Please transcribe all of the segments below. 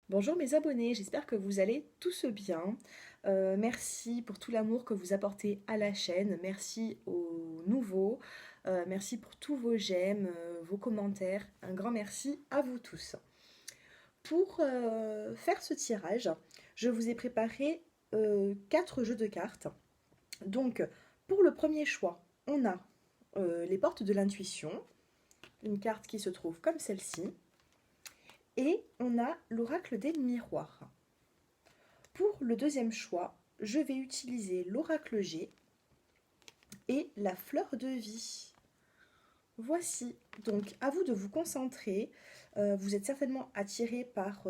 Bonjour mes abonnés, j'espère que vous allez tous bien. Merci pour tout l'amour que vous apportez à la chaîne, merci aux nouveaux, merci pour tous vos j'aime, vos commentaires, un grand merci à vous tous. Pour faire ce tirage, je vous ai préparé 4 jeux de cartes. Donc pour le premier choix, on a les portes de l'intuition, une carte qui se trouve comme celle-ci, et on a l'oracle des miroirs. Pour le deuxième choix, je vais utiliser l'oracle G et la fleur de vie. Voici, donc à vous de vous concentrer. Vous êtes certainement attiré par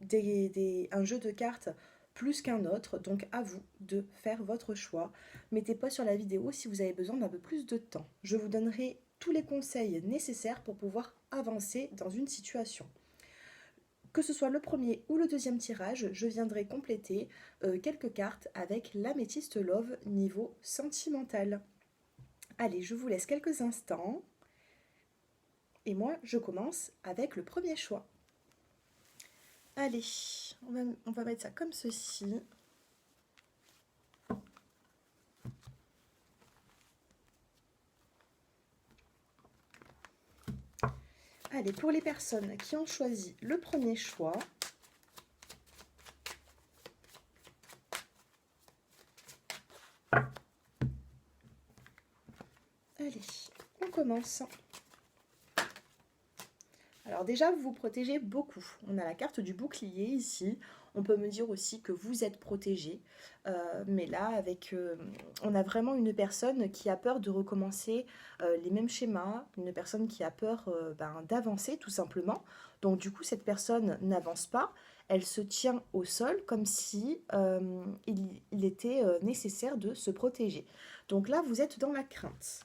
un jeu de cartes plus qu'un autre, donc à vous de faire votre choix. Mettez pas sur la vidéo si vous avez besoin d'un peu plus de temps. Je vous donnerai tous les conseils nécessaires pour pouvoir avancer dans une situation. Que ce soit le premier ou le deuxième tirage, je viendrai compléter quelques cartes avec l'améthyste Love niveau sentimental. Allez, je vous laisse quelques instants. Et moi, je commence avec le premier choix. Allez, on va mettre ça comme ceci. Allez, pour les personnes qui ont choisi le premier choix, allez, on commence. Alors déjà, vous vous protégez beaucoup. On a la carte du bouclier ici. On peut me dire aussi que vous êtes protégé. Mais là, on a vraiment une personne qui a peur de recommencer les mêmes schémas. Une personne qui a peur d'avancer tout simplement. Donc du coup, cette personne n'avance pas. Elle se tient au sol comme si il était nécessaire de se protéger. Donc là, vous êtes dans la crainte.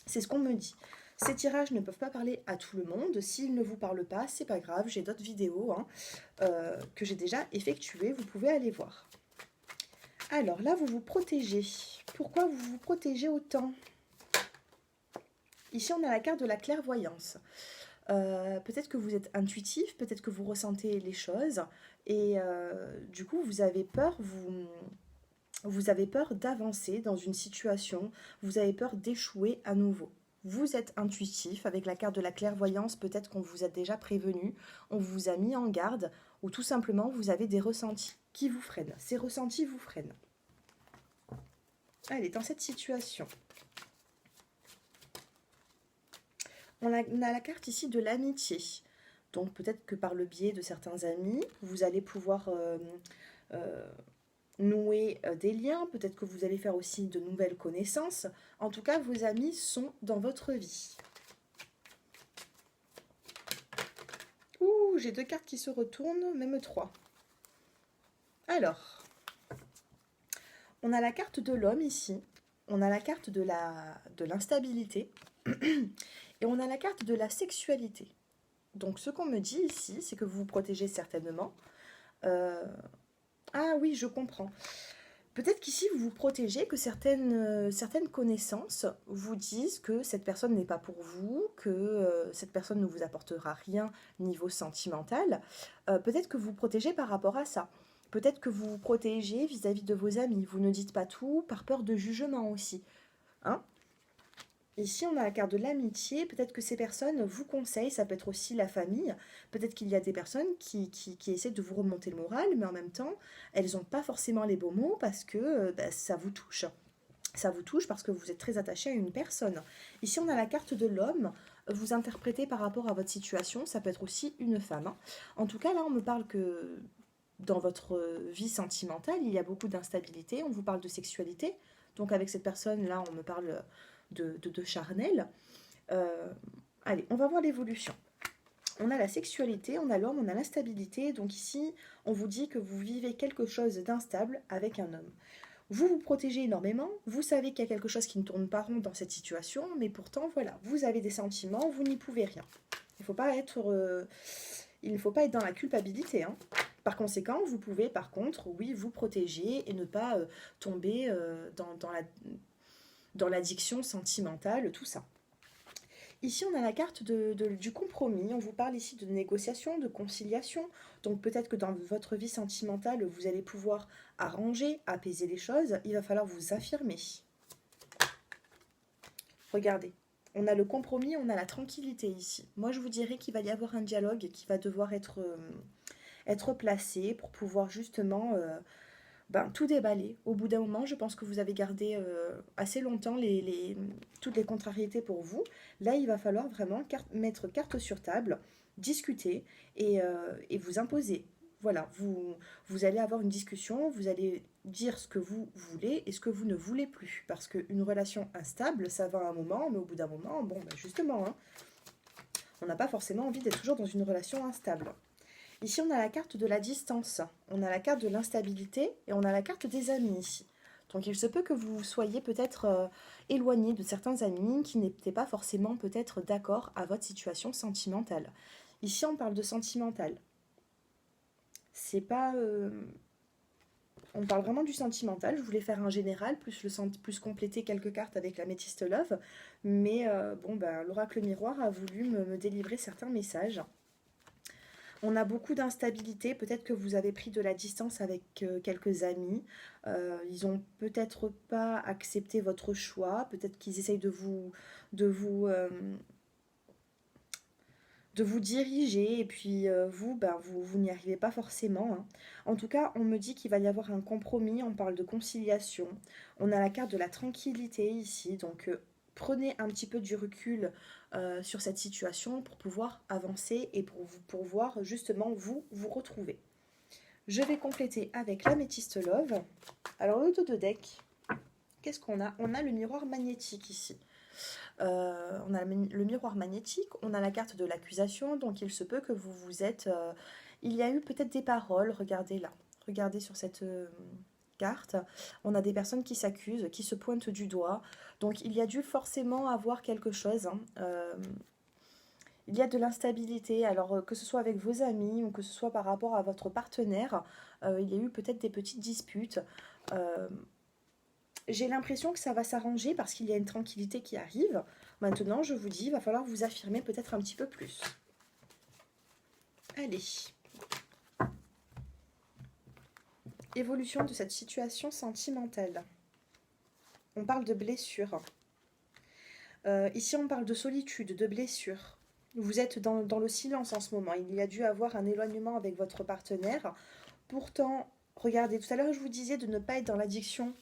C'est ce qu'on me dit. Ces tirages ne peuvent pas parler à tout le monde. S'ils ne vous parlent pas, c'est pas grave. J'ai d'autres vidéos que j'ai déjà effectuées. Vous pouvez aller voir. Alors là, vous vous protégez. Pourquoi vous vous protégez autant? Ici, on a la carte de la clairvoyance. Peut-être que vous êtes intuitif, peut-être que vous ressentez les choses. Et du coup, vous avez peur, vous avez peur d'avancer dans une situation. Vous avez peur d'échouer à nouveau. Vous êtes intuitif, avec la carte de la clairvoyance, peut-être qu'on vous a déjà prévenu, on vous a mis en garde, ou tout simplement vous avez des ressentis qui vous freinent. Ces ressentis vous freinent. Allez, dans cette situation, on a la carte ici de l'amitié. Donc peut-être que par le biais de certains amis, vous allez pouvoir nouer des liens, peut-être que vous allez faire aussi de nouvelles connaissances. En tout cas, vos amis sont dans votre vie. Ouh, j'ai 2 cartes qui se retournent, même 3. Alors, on a la carte de l'homme ici, on a la carte de l'instabilité, et on a la carte de la sexualité. Donc ce qu'on me dit ici, c'est que vous vous protégez certainement. Ah oui, je comprends. Peut-être qu'ici, vous vous protégez, que certaines connaissances vous disent que cette personne n'est pas pour vous, que cette personne ne vous apportera rien niveau sentimental. Peut-être que vous vous protégez par rapport à ça. Peut-être que vous vous protégez vis-à-vis de vos amis. Vous ne dites pas tout par peur de jugement aussi. Hein? Ici, on a la carte de l'amitié. Peut-être que ces personnes vous conseillent, ça peut être aussi la famille. Peut-être qu'il y a des personnes qui essaient de vous remonter le moral, mais en même temps, elles n'ont pas forcément les beaux mots parce que ça vous touche. Ça vous touche parce que vous êtes très attaché à une personne. Ici, on a la carte de l'homme. Vous interprétez par rapport à votre situation. Ça peut être aussi une femme. Hein. En tout cas, là, on me parle que dans votre vie sentimentale, il y a beaucoup d'instabilité. On vous parle de sexualité. Donc, avec cette personne-là, on me parle de charnel. Allez, on va voir l'évolution. On a la sexualité, on a l'homme, on a l'instabilité. Donc ici, on vous dit que vous vivez quelque chose d'instable avec un homme. Vous vous protégez énormément, vous savez qu'il y a quelque chose qui ne tourne pas rond dans cette situation, mais pourtant, voilà, vous avez des sentiments, vous n'y pouvez rien. Il ne faut pas être dans la culpabilité. Hein. Par conséquent, vous pouvez, par contre, oui, vous protéger et ne pas tomber dans l'addiction sentimentale, tout ça. Ici, on a la carte du compromis. On vous parle ici de négociation, de conciliation. Donc peut-être que dans votre vie sentimentale, vous allez pouvoir arranger, apaiser les choses. Il va falloir vous affirmer. Regardez, on a le compromis, on a la tranquillité ici. Moi, je vous dirais qu'il va y avoir un dialogue qui va devoir être placé pour pouvoir justement tout déballer. Au bout d'un moment, je pense que vous avez gardé assez longtemps toutes les contrariétés pour vous. Là, il va falloir vraiment mettre carte sur table, discuter et vous imposer. Voilà, vous allez avoir une discussion, vous allez dire ce que vous voulez et ce que vous ne voulez plus. Parce qu'une relation instable, ça va à un moment, mais au bout d'un moment, bon, justement, hein, on n'a pas forcément envie d'être toujours dans une relation instable. Ici, on a la carte de la distance, on a la carte de l'instabilité et on a la carte des amis ici. Donc il se peut que vous soyez peut-être éloigné de certains amis qui n'étaient pas forcément peut-être d'accord à votre situation sentimentale. Ici, on parle de sentimental. C'est pas... on parle vraiment du sentimental. Je voulais faire un général, plus compléter quelques cartes avec la métiste love. Mais l'oracle miroir a voulu me délivrer certains messages. On a beaucoup d'instabilité. Peut-être que vous avez pris de la distance avec quelques amis. Ils n'ont peut-être pas accepté votre choix. Peut-être qu'ils essayent de vous, euh, de vous diriger. Et puis vous n'y arrivez pas forcément, hein. En tout cas, on me dit qu'il va y avoir un compromis. On parle de conciliation. On a la carte de la tranquillité ici. Donc, prenez un petit peu du recul sur cette situation pour pouvoir avancer et pour pouvoir justement vous retrouver. Je vais compléter avec la métiste love. Alors le dos de deck, qu'est-ce qu'on a? On a le miroir magnétique ici. On a le miroir magnétique, on a la carte de l'accusation, donc il se peut que vous êtes... il y a eu peut-être des paroles, regardez là, regardez sur cette carte, on a des personnes qui s'accusent, qui se pointent du doigt, donc il y a dû forcément avoir quelque chose, hein. Il y a de l'instabilité, alors que ce soit avec vos amis ou que ce soit par rapport à votre partenaire, il y a eu peut-être des petites disputes. J'ai l'impression que ça va s'arranger parce qu'il y a une tranquillité qui arrive. Maintenant, je vous dis, il va falloir vous affirmer peut-être un petit peu plus. Allez. Évolution de cette situation sentimentale. On parle de blessure. Ici, on parle de solitude, de blessure. Vous êtes dans le silence en ce moment. Il y a dû avoir un éloignement avec votre partenaire. Pourtant, regardez, tout à l'heure, je vous disais de ne pas être dans l'addiction,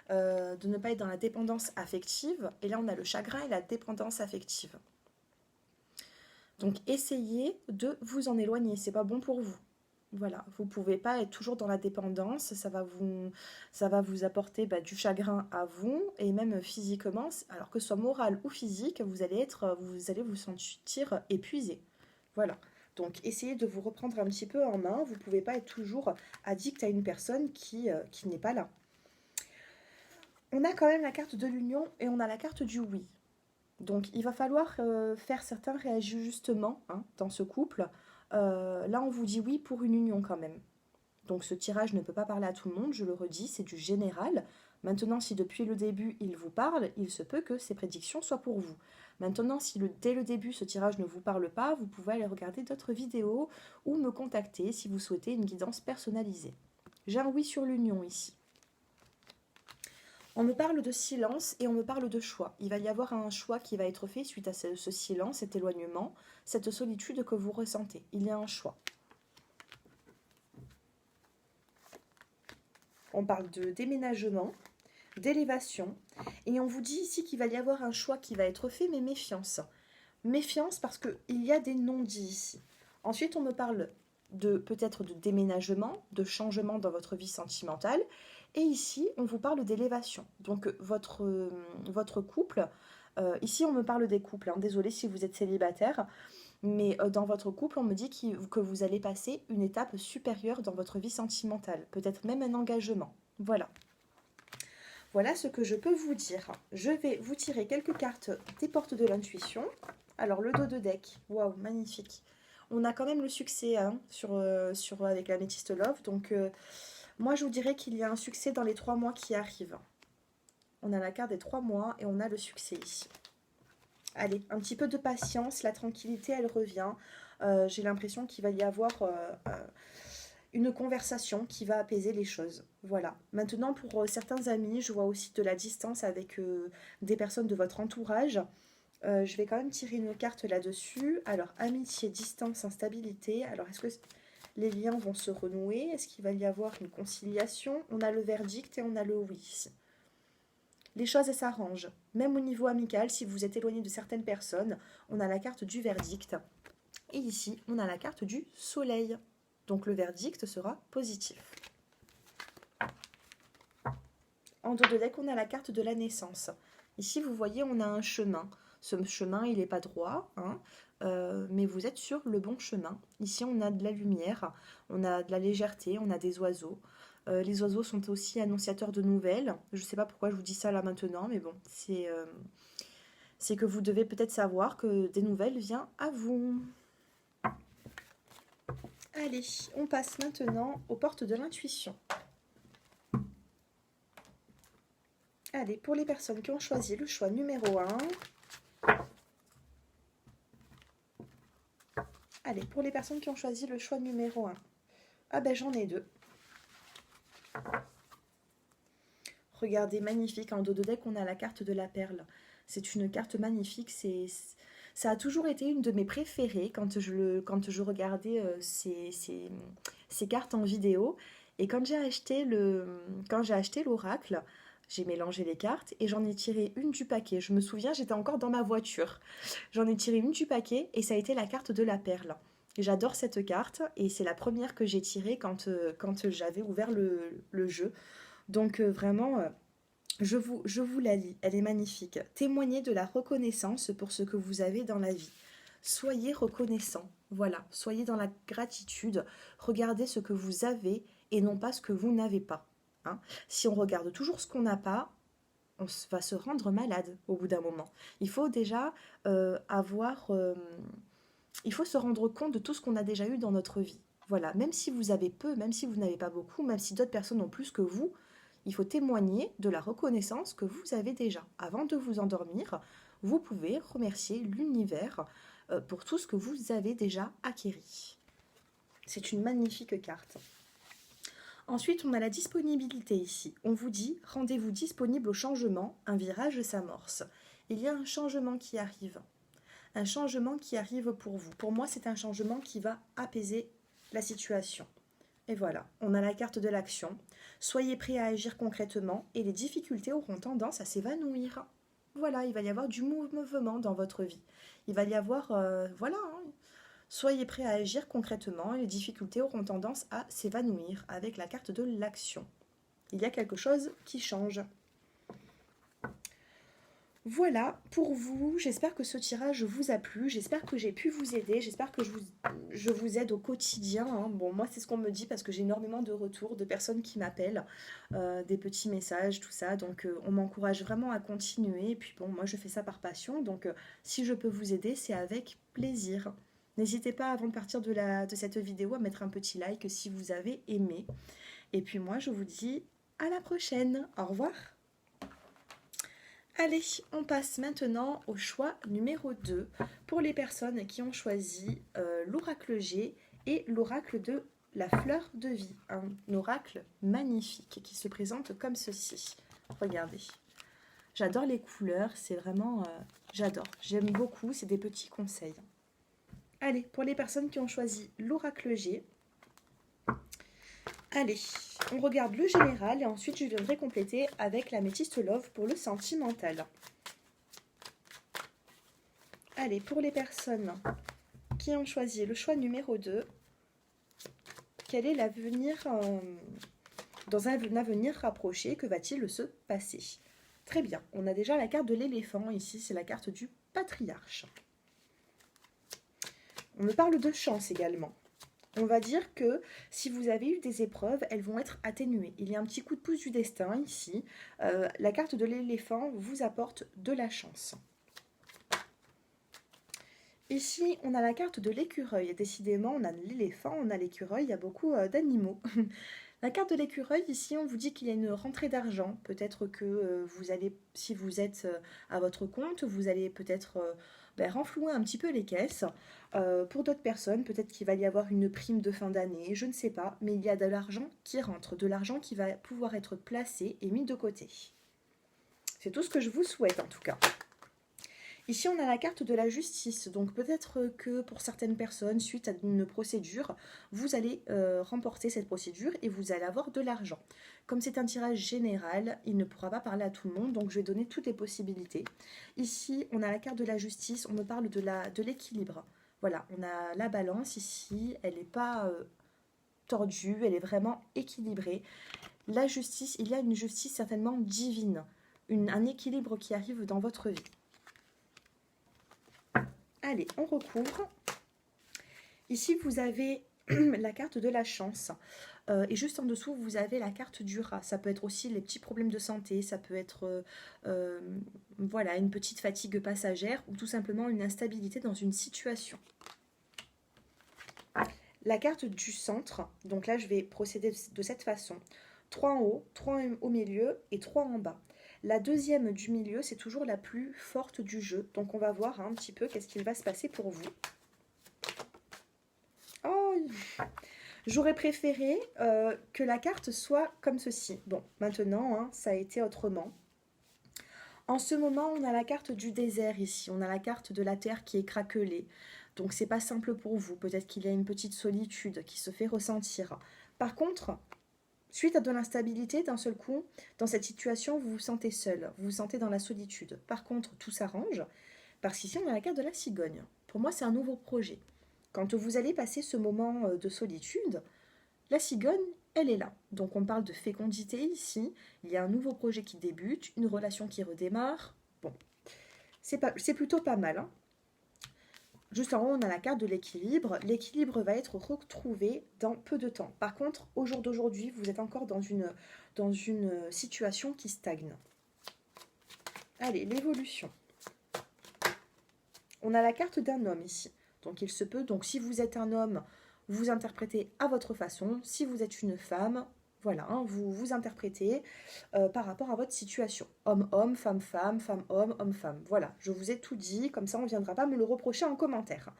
de ne pas être dans la dépendance affective. Et là, on a le chagrin et la dépendance affective. Donc, essayez de vous en éloigner. C'est pas bon pour vous. Voilà, vous ne pouvez pas être toujours dans la dépendance, ça va vous apporter du chagrin à vous, et même physiquement, alors que ce soit moral ou physique, vous allez vous sentir épuisé. Voilà, donc essayez de vous reprendre un petit peu en main, vous ne pouvez pas être toujours addict à une personne qui n'est pas là. On a quand même la carte de l'union et on a la carte du oui. Donc il va falloir faire certains réajustements dans ce couple. Là, on vous dit oui pour une union quand même. Donc ce tirage ne peut pas parler à tout le monde, je le redis, c'est du général. Maintenant, si depuis le début il vous parle, il se peut que ces prédictions soient pour vous. Maintenant, si dès le début ce tirage ne vous parle pas, vous pouvez aller regarder d'autres vidéos ou me contacter si vous souhaitez une guidance personnalisée. J'ai un oui sur l'union ici. On me parle de silence et on me parle de choix. Il va y avoir un choix qui va être fait suite à ce silence, cet éloignement, cette solitude que vous ressentez. Il y a un choix. On parle de déménagement, d'élévation, et on vous dit ici qu'il va y avoir un choix qui va être fait, mais méfiance. Méfiance parce qu'il y a des non-dits ici. Ensuite, on me parle peut-être de déménagement, de changement dans votre vie sentimentale, et ici, on vous parle d'élévation. Donc, votre couple, ici, on me parle des couples, désolé si vous êtes célibataire, mais dans votre couple, on me dit que vous allez passer une étape supérieure dans votre vie sentimentale, peut-être même un engagement. Voilà. Voilà ce que je peux vous dire. Je vais vous tirer quelques cartes des portes de l'intuition. Alors, le dos de deck, waouh, magnifique. On a quand même le succès avec la métiste love, donc moi je vous dirais qu'il y a un succès dans les 3 mois qui arrivent. On a la carte des 3 mois et on a le succès ici. Allez, un petit peu de patience, la tranquillité, elle revient. J'ai l'impression qu'il va y avoir une conversation qui va apaiser les choses. Voilà. Maintenant, pour certains amis, je vois aussi de la distance avec des personnes de votre entourage. Je vais quand même tirer une carte là-dessus. Alors, amitié, distance, instabilité. Alors, est-ce que les liens vont se renouer? Est-ce qu'il va y avoir une conciliation? On a le verdict et on a le oui. Les choses, elles s'arrangent. Même au niveau amical, si vous êtes éloigné de certaines personnes, on a la carte du verdict. Et ici, on a la carte du soleil. Donc le verdict sera positif. En dos de deck, on a la carte de la naissance. Ici, vous voyez, on a un chemin. Ce chemin, il n'est pas droit, hein, mais vous êtes sur le bon chemin. Ici, on a de la lumière, on a de la légèreté, on a des oiseaux. Les oiseaux sont aussi annonciateurs de nouvelles. Je ne sais pas pourquoi je vous dis ça là maintenant, mais bon, c'est que vous devez peut-être savoir que des nouvelles viennent à vous. Allez, on passe maintenant aux portes de l'intuition. Allez, pour les personnes qui ont choisi le choix numéro 1. Allez, pour les personnes qui ont choisi le choix numéro 1. Ah ben j'en ai 2. Regardez, magnifique, en dos de deck, on a la carte de la perle. C'est une carte magnifique, ça a toujours été une de mes préférées quand je regardais ces cartes en vidéo. Et quand j'ai acheté l'oracle, j'ai mélangé les cartes et j'en ai tiré une du paquet. Je me souviens, j'étais encore dans ma voiture. J'en ai tiré une du paquet et ça a été la carte de la perle. J'adore cette carte et c'est la première que j'ai tirée quand j'avais ouvert le jeu. Donc vraiment, je vous la lis, elle est magnifique. Témoignez de la reconnaissance pour ce que vous avez dans la vie. Soyez reconnaissant, voilà, soyez dans la gratitude. Regardez ce que vous avez et non pas ce que vous n'avez pas. Hein. Si on regarde toujours ce qu'on n'a pas, va se rendre malade au bout d'un moment. Il faut déjà il faut se rendre compte de tout ce qu'on a déjà eu dans notre vie. Voilà, même si vous avez peu, même si vous n'avez pas beaucoup, même si d'autres personnes ont plus que vous, il faut témoigner de la reconnaissance que vous avez déjà. Avant de vous endormir, vous pouvez remercier l'univers pour tout ce que vous avez déjà acquéri. C'est une magnifique carte. Ensuite, on a la disponibilité ici. On vous dit, rendez-vous disponible au changement, un virage s'amorce. Il y a un changement qui arrive. Un changement qui arrive pour vous. Pour moi, c'est un changement qui va apaiser la situation. Et voilà, on a la carte de l'action. Soyez prêts à agir concrètement et les difficultés auront tendance à s'évanouir. Voilà, il va y avoir du mouvement dans votre vie. Il va y avoir, voilà, hein, soyez prêts à agir concrètement et les difficultés auront tendance à s'évanouir avec la carte de l'action. Il y a quelque chose qui change. Voilà pour vous, j'espère que ce tirage vous a plu, j'espère que j'ai pu vous aider, j'espère que je vous aide au quotidien. Hein. Bon, moi c'est ce qu'on me dit parce que j'ai énormément de retours, de personnes qui m'appellent, des petits messages, tout ça, donc on m'encourage vraiment à continuer. Et puis bon, moi je fais ça par passion, donc si je peux vous aider, c'est avec plaisir. N'hésitez pas avant de partir de cette vidéo à mettre un petit like si vous avez aimé. Et puis moi je vous dis à la prochaine, au revoir. Allez, on passe maintenant au choix numéro 2 pour les personnes qui ont choisi l'oracle G et l'oracle de la fleur de vie. Un oracle magnifique qui se présente comme ceci. Regardez. J'adore les couleurs, c'est vraiment... j'adore, j'aime beaucoup, c'est des petits conseils. Allez, pour les personnes qui ont choisi l'oracle G, allez, on regarde le général et ensuite je viendrai compléter avec l'améthyste love pour le sentimental. Allez, pour les personnes qui ont choisi le choix numéro 2, quel est l'avenir dans un avenir rapproché, que va-t-il se passer? Très bien, on a déjà la carte de l'éléphant, ici c'est la carte du patriarche. On me parle de chance également. On va dire que si vous avez eu des épreuves, elles vont être atténuées. Il y a un petit coup de pouce du destin ici. La carte de l'éléphant vous apporte de la chance. Ici, on a la carte de l'écureuil. Décidément, on a l'éléphant, on a l'écureuil, il y a beaucoup d'animaux. La carte de l'écureuil, ici, on vous dit qu'il y a une rentrée d'argent. Peut-être que vous allez, si vous êtes à votre compte, vous allez peut-être renflouer un petit peu les caisses. Pour d'autres personnes, peut-être qu'il va y avoir une prime de fin d'année, je ne sais pas, mais il y a de l'argent qui rentre, de l'argent qui va pouvoir être placé et mis de côté. C'est tout ce que je vous souhaite en tout cas. Ici, on a la carte de la justice. Donc peut-être que pour certaines personnes, suite à une procédure, vous allez remporter cette procédure et vous allez avoir de l'argent. Comme c'est un tirage général, il ne pourra pas parler à tout le monde, donc je vais donner toutes les possibilités. Ici, on a la carte de la justice, on me parle de l'équilibre. Voilà, on a la balance ici, elle n'est pas tordue, elle est vraiment équilibrée. La justice, il y a une justice certainement divine, un équilibre qui arrive dans votre vie. Allez, on recouvre. Ici, vous avez la carte de la chance. Et juste en dessous, vous avez la carte du rat. Ça peut être aussi les petits problèmes de santé, ça peut être voilà, une petite fatigue passagère ou tout simplement une instabilité dans une situation. La carte du centre, donc là, je vais procéder de cette façon. 3 en haut, 3 au milieu et 3 en bas. La deuxième du milieu, c'est toujours la plus forte du jeu. Donc on va voir un petit peu qu'est-ce qu'il va se passer pour vous. Oh, j'aurais préféré que la carte soit comme ceci. Bon, maintenant, hein, ça a été autrement. En ce moment, on a la carte du désert ici. On a la carte de la terre qui est craquelée. Donc c'est pas simple pour vous. Peut-être qu'il y a une petite solitude qui se fait ressentir. Par contre, suite à de l'instabilité, d'un seul coup, dans cette situation, vous vous sentez seul, vous vous sentez dans la solitude. Par contre, tout s'arrange, parce qu'ici, on a la carte de la cigogne. Pour moi, c'est un nouveau projet. Quand vous allez passer ce moment de solitude, la cigogne, elle est là. Donc on parle de fécondité ici, il y a un nouveau projet qui débute, une relation qui redémarre. Bon, c'est plutôt pas mal, hein. Juste en haut, on a la carte de l'équilibre. L'équilibre va être retrouvé dans peu de temps. Par contre, au jour d'aujourd'hui, vous êtes encore dans une situation qui stagne. Allez, l'évolution. On a la carte d'un homme ici. Donc il se peut, donc si vous êtes un homme, vous interprétez à votre façon. Si vous êtes une femme, voilà, hein, vous interprétez par rapport à votre situation. Homme-homme, femme-femme, femme-homme, homme-femme. Voilà, je vous ai tout dit, comme ça on ne viendra pas me le reprocher en commentaire.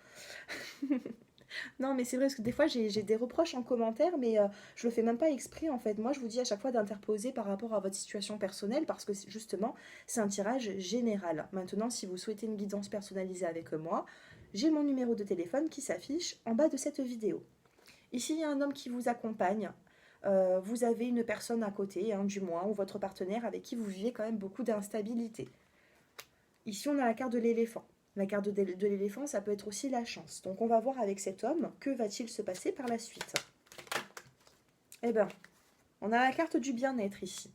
Non, mais c'est vrai, parce que des fois j'ai des reproches en commentaire, mais je le fais même pas exprès en fait. Moi, je vous dis à chaque fois d'interposer par rapport à votre situation personnelle, parce que justement, c'est un tirage général. Maintenant, si vous souhaitez une guidance personnalisée avec moi, j'ai mon numéro de téléphone qui s'affiche en bas de cette vidéo. Ici, il y a un homme qui vous accompagne. Vous avez une personne à côté, hein, du moins, ou votre partenaire avec qui vous vivez quand même beaucoup d'instabilité. Ici, on a la carte de l'éléphant. La carte de l'éléphant, ça peut être aussi la chance. Donc, on va voir avec cet homme, que va-t-il se passer par la suite. Eh bien, on a la carte du bien-être ici.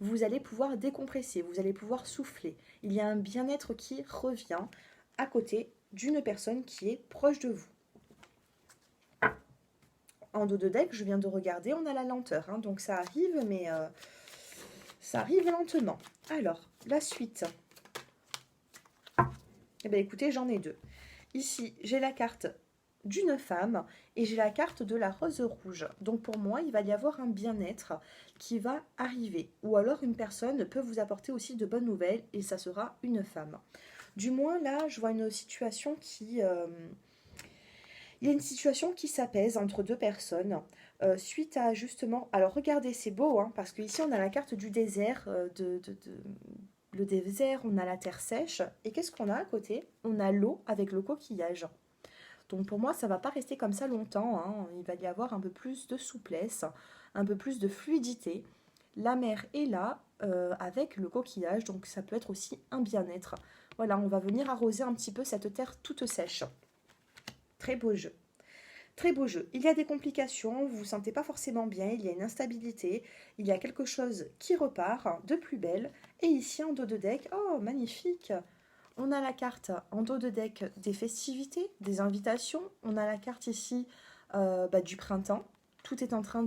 Vous allez pouvoir décompresser, vous allez pouvoir souffler. Il y a un bien-être qui revient à côté d'une personne qui est proche de vous. En dos de deck, je viens de regarder, on a la lenteur. Hein, donc, ça arrive, mais ça arrive lentement. Alors, la suite. Eh bien, écoutez, j'en ai deux. Ici, j'ai la carte d'une femme et j'ai la carte de la rose rouge. Donc pour moi, il va y avoir un bien-être qui va arriver. Ou alors une personne peut vous apporter aussi de bonnes nouvelles et ça sera une femme. Du moins là, je vois une situation qui... il y a une situation qui s'apaise entre deux personnes suite à justement... Alors regardez, c'est beau, hein, parce qu'ici on a la carte du désert, le désert, on a la terre sèche. Et qu'est-ce qu'on a à côté? On a l'eau avec le coquillage. Donc pour moi, ça ne va pas rester comme ça longtemps, hein. Il va y avoir un peu plus de souplesse, un peu plus de fluidité. La mer est là avec le coquillage, donc ça peut être aussi un bien-être. Voilà, on va venir arroser un petit peu cette terre toute sèche. Très beau jeu. Très beau jeu. Il y a des complications, vous ne vous sentez pas forcément bien, il y a une instabilité, il y a quelque chose qui repart de plus belle. Et ici, en dos de deck, oh, magnifique! On a la carte en dos de deck des festivités, des invitations. On a la carte ici du printemps. Tout est en train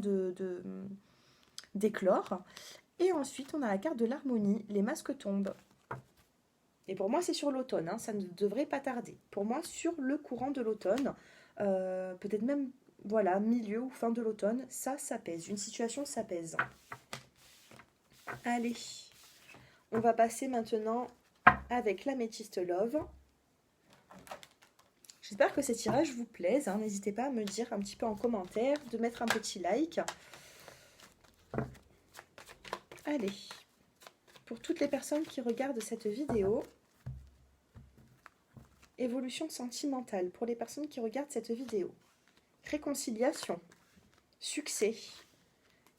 d'éclore. Et ensuite, on a la carte de l'harmonie. Les masques tombent. Et pour moi, c'est sur l'automne, hein, ça ne devrait pas tarder. Pour moi, sur le courant de l'automne, peut-être même, voilà, milieu ou fin de l'automne, ça s'apaise. Une situation s'apaise. Allez, on va passer maintenant avec l'améthyste love. J'espère que ces tirages vous plaisent, hein. N'hésitez pas à me dire un petit peu en commentaire, de mettre un petit like. Allez, pour toutes les personnes qui regardent cette vidéo, évolution sentimentale pour les personnes qui regardent cette vidéo. Réconciliation, succès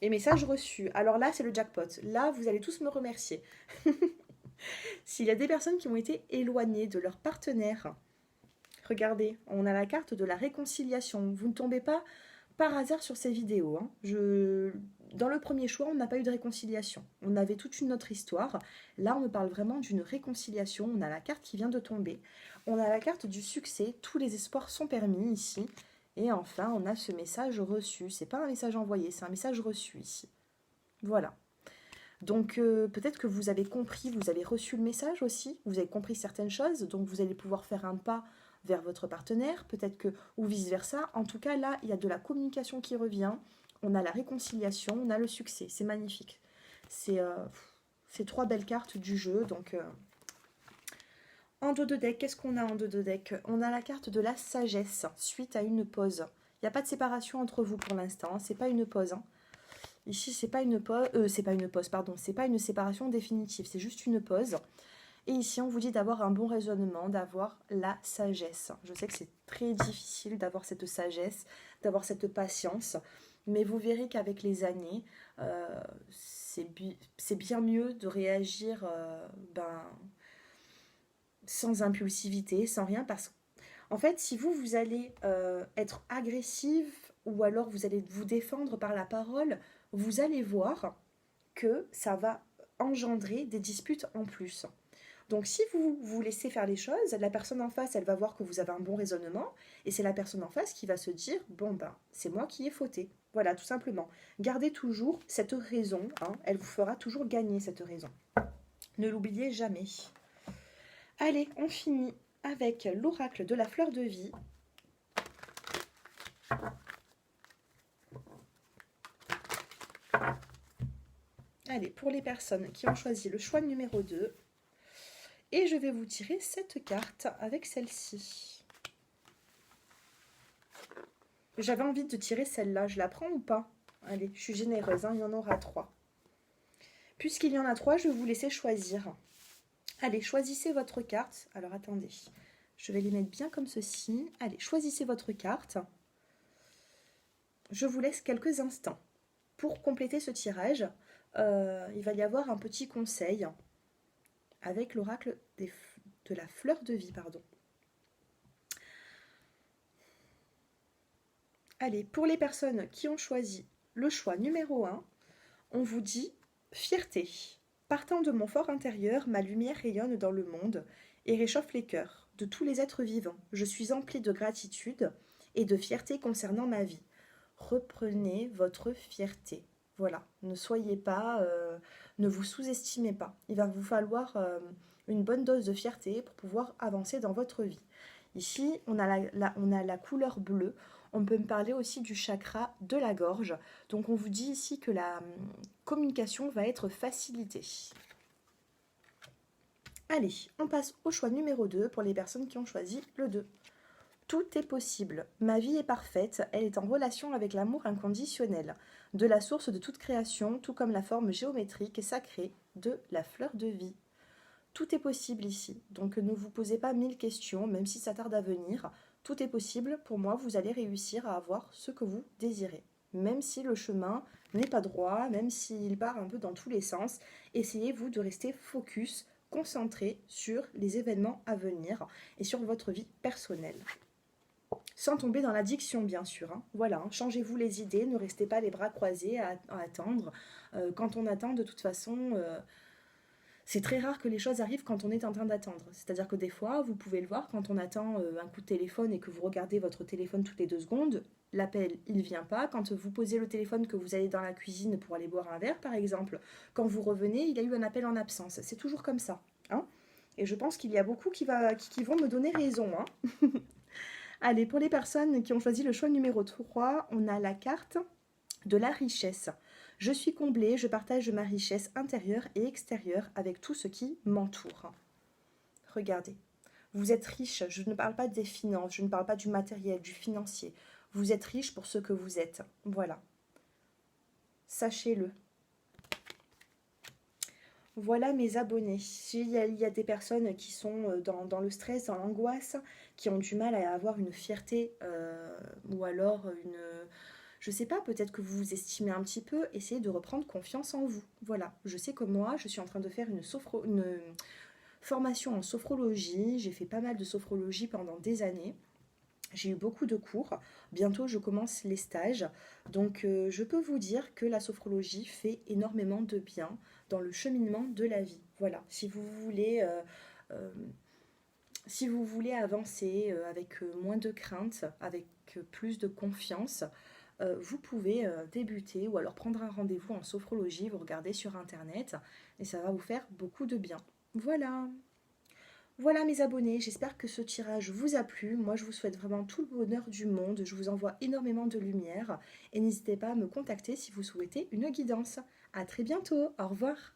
et message reçu. Alors là, c'est le jackpot. Là, vous allez tous me remercier. S'il y a des personnes qui ont été éloignées de leur partenaire, regardez, on a la carte de la réconciliation. Vous ne tombez pas par hasard sur ces vidéos, hein. Dans le premier choix, on n'a pas eu de réconciliation. On avait toute une autre histoire. Là, on me parle vraiment d'une réconciliation. On a la carte qui vient de tomber. On a la carte du succès. Tous les espoirs sont permis ici. Et enfin, on a ce message reçu. C'est pas un message envoyé, c'est un message reçu ici. Voilà. Donc, peut-être que vous avez compris, vous avez reçu le message aussi. Vous avez compris certaines choses. Donc, vous allez pouvoir faire un pas vers votre partenaire, peut-être que, ou vice-versa. En tout cas, là, il y a de la communication qui revient, on a la réconciliation, on a le succès, c'est magnifique. C'est trois belles cartes du jeu, donc... En dos de deck, qu'est-ce qu'on a en dos de deck? On a la carte de la sagesse, suite à une pause. Il n'y a pas de séparation entre vous pour l'instant, c'est pas une pause. Hein. Ici, c'est pas une pause, c'est pas une séparation définitive, c'est juste une pause. Et ici, on vous dit d'avoir un bon raisonnement, d'avoir la sagesse. Je sais que c'est très difficile d'avoir cette sagesse, d'avoir cette patience, mais vous verrez qu'avec les années, c'est bien mieux de réagir sans impulsivité, sans rien, parce qu'en fait, si vous allez être agressive ou alors vous allez vous défendre par la parole, vous allez voir que ça va engendrer des disputes en plus. Donc si vous vous laissez faire les choses, la personne en face, elle va voir que vous avez un bon raisonnement, et c'est la personne en face qui va se dire, bon ben, c'est moi qui ai fauté. Voilà, tout simplement. Gardez toujours cette raison, hein, elle vous fera toujours gagner cette raison. Ne l'oubliez jamais. Allez, on finit avec l'oracle de la fleur de vie. Allez, pour les personnes qui ont choisi le choix numéro 2, et je vais vous tirer cette carte avec celle-ci. J'avais envie de tirer celle-là, je la prends ou pas? Allez, je suis généreuse, hein, il y en aura 3. Puisqu'il y en a 3, je vais vous laisser choisir. Allez, choisissez votre carte. Alors, attendez, je vais les mettre bien comme ceci. Allez, choisissez votre carte. Je vous laisse quelques instants. Pour compléter ce tirage, il va y avoir un petit conseil avec l'oracle de la fleur de vie, pardon. Allez, pour les personnes qui ont choisi le choix numéro 1, on vous dit fierté. Partant de mon fort intérieur, ma lumière rayonne dans le monde et réchauffe les cœurs de tous les êtres vivants. Je suis emplie de gratitude et de fierté concernant ma vie. Reprenez votre fierté. Voilà, ne soyez pas, ne vous sous-estimez pas. Il va vous falloir une bonne dose de fierté pour pouvoir avancer dans votre vie. Ici, on a la couleur bleue. On peut me parler aussi du chakra de la gorge. Donc on vous dit ici que la communication va être facilitée. Allez, on passe au choix numéro 2 pour les personnes qui ont choisi le 2. Tout est possible. Ma vie est parfaite. Elle est en relation avec l'amour inconditionnel, de la source de toute création, tout comme la forme géométrique et sacrée de la fleur de vie. Tout est possible ici. Donc ne vous posez pas 1000 questions, même si ça tarde à venir. Tout est possible, pour moi, vous allez réussir à avoir ce que vous désirez. Même si le chemin n'est pas droit, même s'il part un peu dans tous les sens, essayez-vous de rester focus, concentré sur les événements à venir et sur votre vie personnelle. Sans tomber dans l'addiction, bien sûr. Hein. Voilà, hein. Changez-vous les idées, ne restez pas les bras croisés à attendre. Quand on attend, de toute façon... c'est très rare que les choses arrivent quand on est en train d'attendre. C'est-à-dire que des fois, vous pouvez le voir, quand on attend un coup de téléphone et que vous regardez votre téléphone toutes les 2 secondes, l'appel, il ne vient pas. Quand vous posez le téléphone, que vous allez dans la cuisine pour aller boire un verre, par exemple, quand vous revenez, il y a eu un appel en absence. C'est toujours comme ça. Hein. Et je pense qu'il y a beaucoup qui vont me donner raison, hein. Allez, pour les personnes qui ont choisi le choix numéro 3, on a la carte de la richesse. Je suis comblée, je partage ma richesse intérieure et extérieure avec tout ce qui m'entoure. Regardez, vous êtes riche, je ne parle pas des finances, je ne parle pas du matériel, du financier. Vous êtes riche pour ce que vous êtes. Voilà, sachez-le. Voilà mes abonnés. Il y a des personnes qui sont dans le stress, dans l'angoisse, qui ont du mal à avoir une fierté ou alors une... Je sais pas, peut-être que vous vous estimez un petit peu, essayez de reprendre confiance en vous. Voilà, je sais que moi, je suis en train de faire une formation en sophrologie. J'ai fait pas mal de sophrologie pendant des années. J'ai eu beaucoup de cours. Bientôt, je commence les stages. Donc, je peux vous dire que la sophrologie fait énormément de bien dans le cheminement de la vie. Voilà. Euh, si vous voulez avancer avec moins de crainte, avec plus de confiance, vous pouvez débuter ou alors prendre un rendez-vous en sophrologie. Vous regardez sur Internet et ça va vous faire beaucoup de bien. Voilà. Voilà mes abonnés, j'espère que ce tirage vous a plu. Moi, je vous souhaite vraiment tout le bonheur du monde. Je vous envoie énormément de lumière et n'hésitez pas à me contacter si vous souhaitez une guidance. À très bientôt, au revoir.